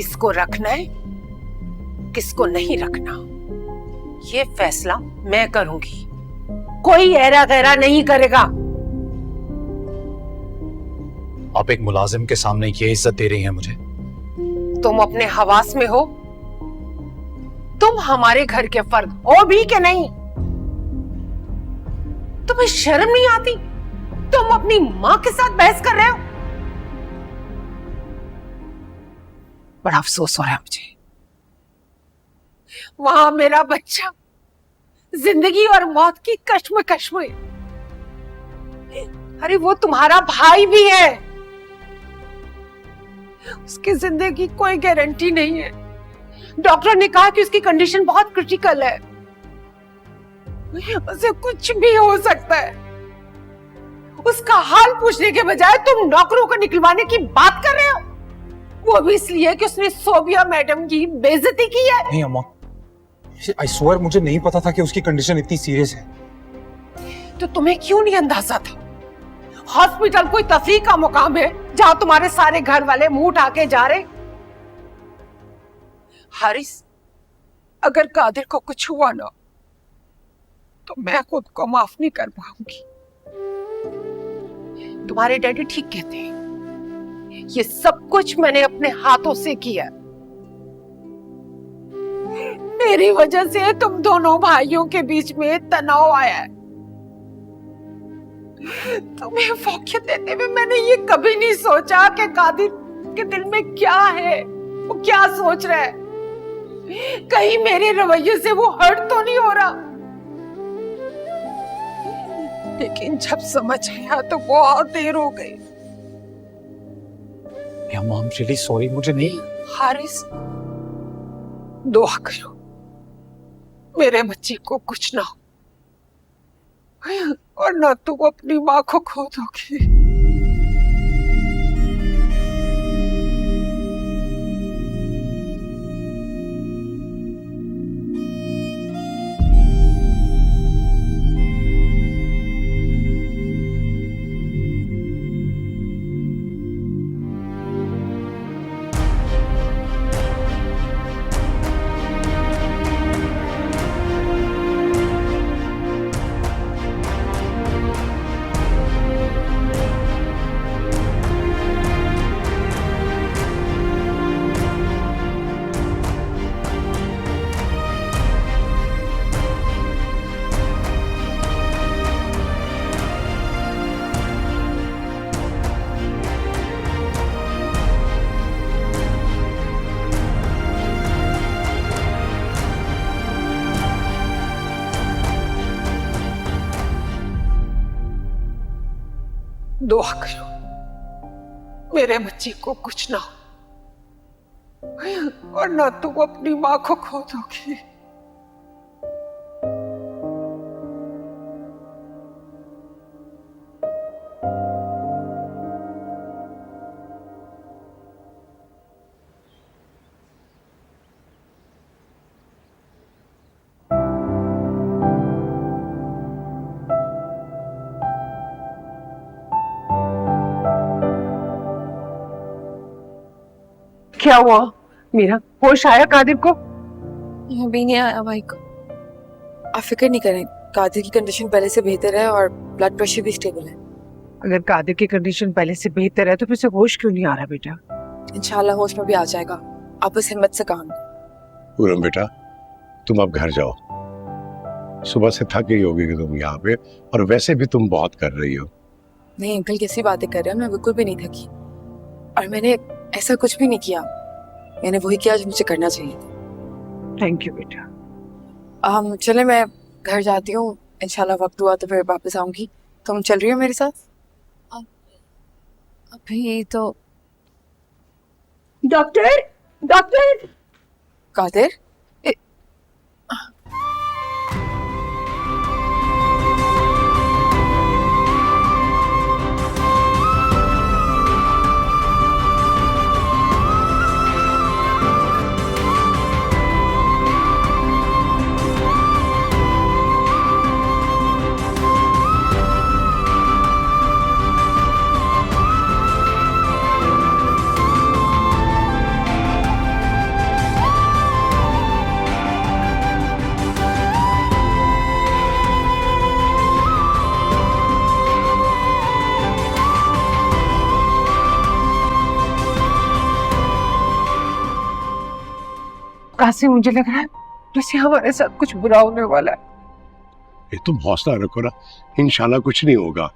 किसको रखना है, किसको नहीं रखना, ये फैसला मैं करूंगी, कोई ऐरा गैरा नहीं करेगा। आप एक मुलाजिम के सामने ये इज्जत दे रही हैं मुझे? तुम अपने हवास में हो? तुम हमारे घर के फर्द हो भी कि नहीं? तुम्हें शर्म नहीं आती? तुम अपनी मां के साथ बहस कर रहे हो। बड़ा अफसोस हो रहा है मुझे। वहां मेरा बच्चा जिंदगी और मौत की कश्मकश में, अरे वो तुम्हारा भाई भी है, उसकी जिंदगी कोई गारंटी नहीं है। डॉक्टर ने कहा कि उसकी कंडीशन बहुत क्रिटिकल है, उसे कुछ भी हो सकता है। उसका हाल पूछने के बजाय तुम नौकरों को निकलवाने की बात कर रहे हो, वो भी इसलिए कि उसने सोबिया मैडम की बेइज्जती की है। नहीं अम्मा, आई स्वेयर मुझे नहीं पता था कि उसकी कंडीशन इतनी सीरियस है। तो तुम्हें क्यों नहीं अंदाजा था? हॉस्पिटल कोई तफरीह का मुकाम है जहां तुम्हारे सारे घर वाले मुंह उठा के जा रहे। हारिस, अगर कादिर को कुछ हुआ ना तो मैं खुद को माफ नहीं कर पाऊंगी। तुम्हारे डैडी ठीक कहते हैं, ये सब कुछ मैंने अपने हाथों से किया। मेरी वजह से तुम दोनों भाइयों के बीच में तनाव आया है। तुम्हें फौकियत देते हुए मैंने ये कभी नहीं सोचा कि कादिर के दिल में क्या है, वो क्या सोच रहा है। कहीं मेरे रवैये से वो हर्ट तो नहीं हो रहा। लेकिन जब समझ आया तो बहुत देर हो गई। अम्मा, आई एम रियली सॉरी, मुझे नहीं। हारिस, दुआ करो मेरे बच्चे को कुछ ना हो, और ना तू अपनी माँ को खो दोगी। दुआ करो मेरे बच्चे को कुछ ना हो, और ना तू अपनी माँ को खो दोगी। क्या हुआ मीरा? होश आया कादिर को? अभी नहीं आया भाई को। आप फिक्र नहीं करें, कादिर की कंडीशन पहले से बेहतर है और ब्लड प्रेशर भी स्टेबल है। अगर कादिर की कंडीशन पहले से बेहतर है तो फिर से होश क्यों नहीं आ रहा बेटा? इंशाल्लाह होश में भी आ जाएगा, आप बस हिम्मत से काम। पूरम बेटा, तुम अब घर जाओ, सुबह से थक गई होगी कि तुम यहाँ पे, और वैसे भी तुम बहुत कर रही हो। नहीं अंकल, कैसी बातें कर रहे हैं, मैं बिल्कुल भी नहीं थकी, और मैंने ऐसा कुछ भी नहीं किया। मैंने वही किया जो मुझे करना चाहिए था। थैंक यू बेटा। चले मैं घर जाती हूँ, इंशाल्लाह वक्त हुआ तो फिर वापस आऊंगी। तुम चल रही हो मेरे साथ? अभी तो डॉक्टर, डॉक्टर। कादिर, आवाज से मुझे लग रहा है जैसे हमारे साथ कुछ बुरा होने वाला है। ये तुम हौसला रखो ना, इंशाल्लाह कुछ नहीं होगा।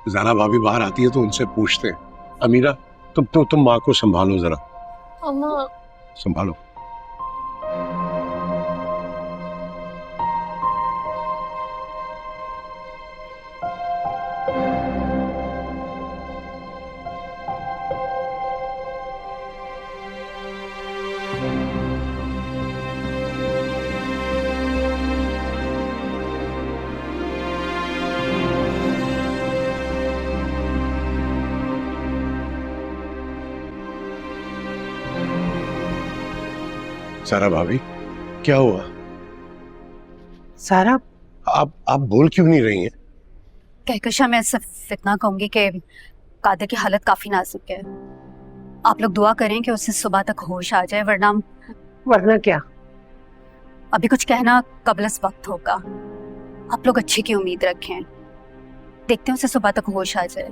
जरा भाभी बाहर आती है तो उनसे पूछते हैं। अमीरा तुम माँ को संभालो जरा। अम्मा संभालो। सारा भाभी क्या हुआ? सारा आप बोल क्यों नहीं रही हैं? कहकशा मैं सिर्फ इतना कहूंगी कि कादिर की हालत काफी नाजुक है। आप लोग दुआ करें कि उसे सुबह तक होश आ जाए, वरना क्या? अभी कुछ कहना कबलस वक्त होगा। आप लोग अच्छे की उम्मीद रखें, देखते हैं उसे सुबह तक होश आ जाए।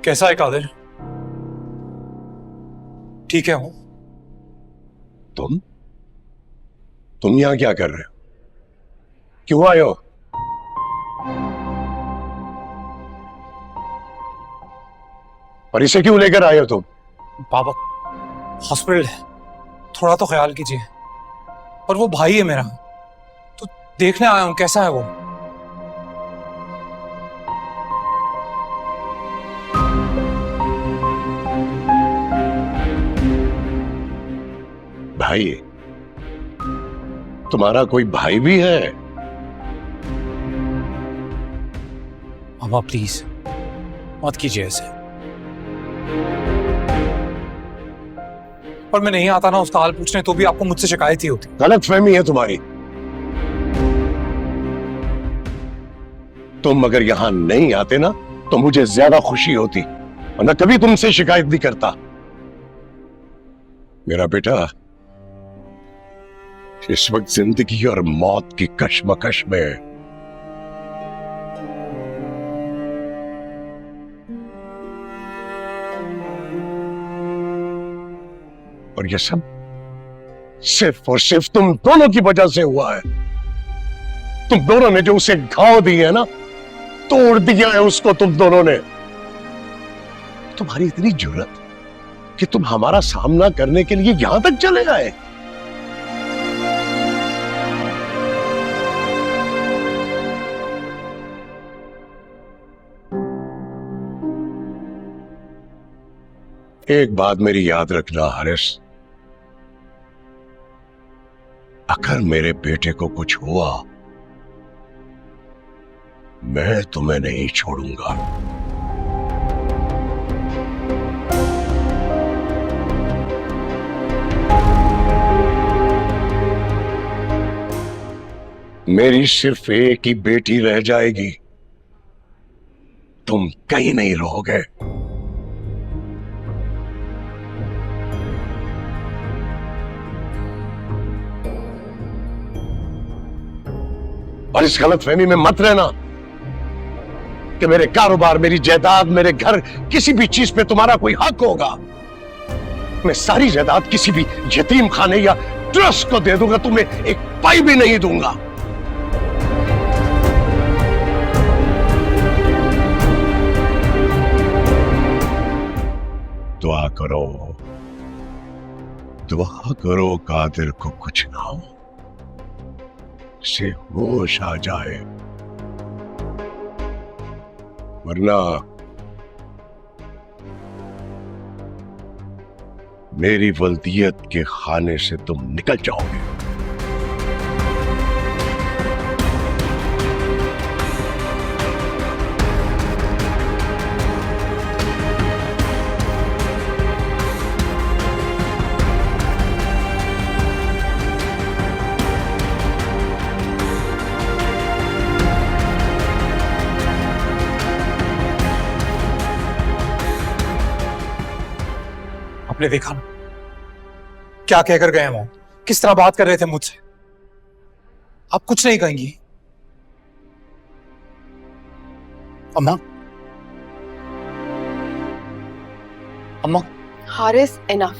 कैसा है कादिर? ठीक है हूं। तुम यहां क्या कर रहे हो? क्यों आए हो? और इसे क्यों लेकर आए हो तुम? बाबा हॉस्पिटल है, थोड़ा तो ख्याल कीजिए। और वो भाई है मेरा, तो देखने आया हूं कैसा है वो। भाई? तुम्हारा कोई भाई भी है? मामा प्लीज मत कीजिए ऐसे। और मैं नहीं आता ना उसका हाल पूछने तो भी आपको मुझसे शिकायत ही होती। गलत फहमी है तुम्हारी। तुम अगर यहां नहीं आते ना तो मुझे ज्यादा खुशी होती, वरना कभी तुमसे शिकायत नहीं करता। मेरा बेटा इस वक्त जिंदगी और मौत की कशमकश में है। और ये सब सिर्फ और सिर्फ तुम दोनों की वजह से हुआ है। तुम दोनों ने जो उसे घाव दिए है ना, तोड़ दिया है उसको तुम दोनों ने। तुम्हारी इतनी जुर्रत कि तुम हमारा सामना करने के लिए यहां तक चले आए। एक बात मेरी याद रखना हारिस, अगर मेरे बेटे को कुछ हुआ मैं तुम्हें नहीं छोड़ूंगा। मेरी सिर्फ एक ही बेटी रह जाएगी, तुम कहीं नहीं रहोगे। और इस गलतफहमी में मत रहना कि मेरे कारोबार, मेरी जायदाद, मेरे घर, किसी भी चीज पे तुम्हारा कोई हक होगा। मैं सारी जायदाद किसी भी यतीम खाने या ट्रस्ट को दे दूंगा, तुम्हें एक पाई भी नहीं दूंगा। दुआ करो, दुआ करो कादिर को कुछ ना हो, से होश आ जाए, वरना मेरी वल्दियत के खाने से तुम निकल जाओगे। आपने देखा ना क्या कहकर गए वो, किस तरह बात कर रहे थे मुझसे। आप कुछ नहीं कहेंगी? अम्मा अम्मा हारिस इनफ।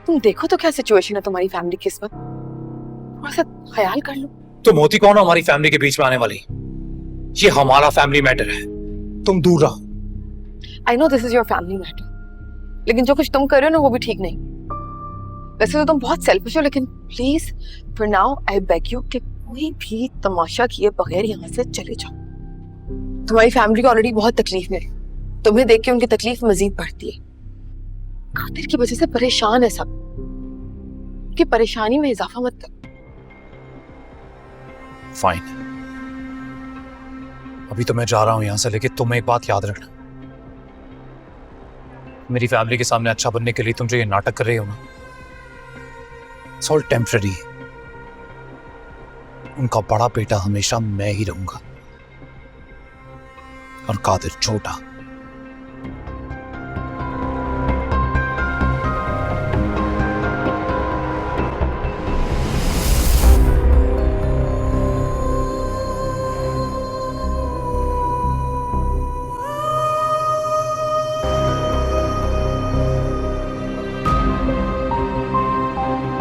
तुम देखो तो क्या सिचुएशन है तुम्हारी फैमिली की इस वक्त, थोड़ा सा ख्याल कर लो। तुम होती कौन हो हमारी फैमिली के बीच में आने वाली? ये हमारा फैमिली मैटर है, तुम दूर रहो। I know this is your family matter, लेकिन जो कुछ तुम कर रहे हो ना वो भी ठीक नहीं। वैसे तो तुम बहुत सेल्फिश हो, लेकिन please for now I beg you कि कोई भी तमाशा किए बगैर यहाँ से चले जाओ। तुम्हारी फैमिली को ऑलरेडी बहुत तकलीफ में है, तुम्हें देख के उनकी तकलीफ मजीद बढ़ती है। कादिर की वजह से परेशान है सब, कि परेशानी में इजाफा मत कर। फाइन, अभी तो मैं जा रहा हूं यहां से, लेकिन तुम एक बात याद रखना, मेरी फैमिली के सामने अच्छा बनने के लिए तुम जो ये नाटक कर रहे हो ना, इट्स ऑल टेम्पररी। उनका बड़ा बेटा हमेशा मैं ही रहूंगा और कादिर छोटा।